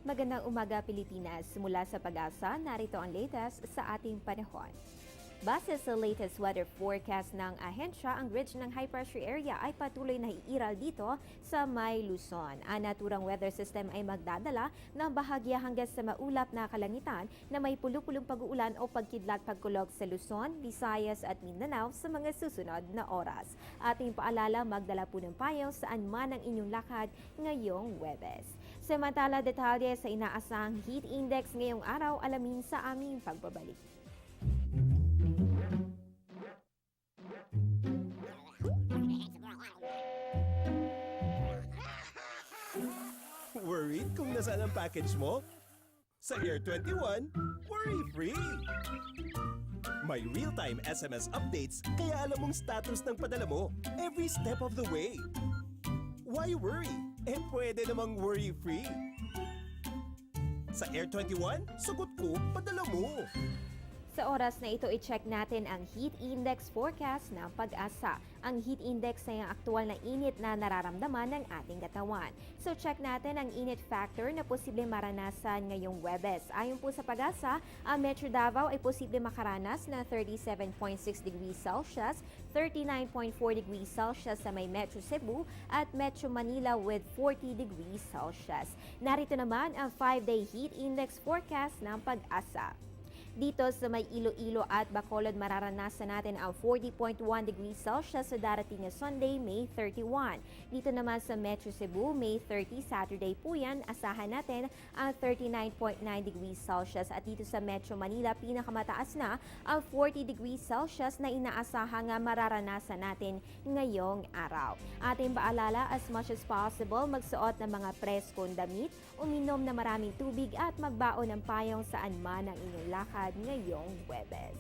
Magandang umaga Pilipinas. Mula sa Pag-asa, narito ang latest sa ating panahon. Base sa latest weather forecast ng ahensya, ang ridge ng high pressure area ay patuloy na iiral dito sa May Luzon. Ang naturang weather system ay magdadala ng bahagya hanggang sa maulap na kalangitan na may pulupulong pag-uulan o pagkidlat-pagkulog sa Luzon, Visayas at Mindanao sa mga susunod na oras. Ating paalala, magdala po ng payaw saan man ang inyong lakad ngayong Huwebes. Samantala, detalye sa inaasahang heat index ngayong araw, alamin sa aming pagbabalik. Worried kung nasaan ang package mo? Sa Air 21, worry-free! May real-time SMS updates kaya alam mong status ng padala mo every step of the way. Why worry? Pwede namang worry-free. Sa Air 21, sagot ko, padala mo. Sa oras na ito, i-check natin ang heat index forecast ng Pag-asa. Ang heat index ay ang aktual na init na nararamdaman ng ating katawan. So check natin ang init factor na posibleng maranasan ngayong Huwebes. Ayon po sa Pag-asa, ang Metro Davao ay posibleng makaranas ng 37.6 degrees Celsius, 39.4 degrees Celsius sa may Metro Cebu at Metro Manila with 40 degrees Celsius. Narito naman ang 5-day heat index forecast ng Pag-asa. Dito sa may Iloilo at Bacolod, mararanasan natin ang 40.1 degrees Celsius sa darating na Sunday, May 31. Dito naman sa Metro Cebu, May 30, Saturday po yan, asahan natin ang 39.9 degrees Celsius. At dito sa Metro Manila, pinakamataas na ang 40 degrees Celsius na inaasahan nga mararanasan natin ngayong araw. Ating paalala, as much as possible, magsuot ng mga preskong damit, uminom na maraming tubig at magbaon ng payong saan man ang inyong lakad ngayong Huwebes.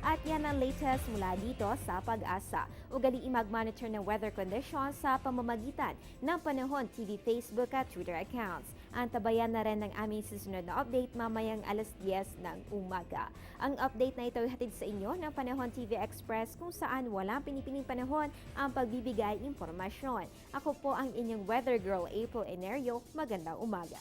At yan ang latest mula dito sa Pag-asa. Ugaliin mag-monitor ng weather conditions sa pamamagitan ng Panahon TV Facebook at Twitter accounts. Antabayan na rin ng aming susunod na update mamayang alas 10 ng umaga. Ang update na ito ay hatid sa inyo ng Panahon TV Express kung saan walang pinipiling panahon ang pagbibigay impormasyon. Ako po ang inyong weather girl, April Enerio. Magandang umaga.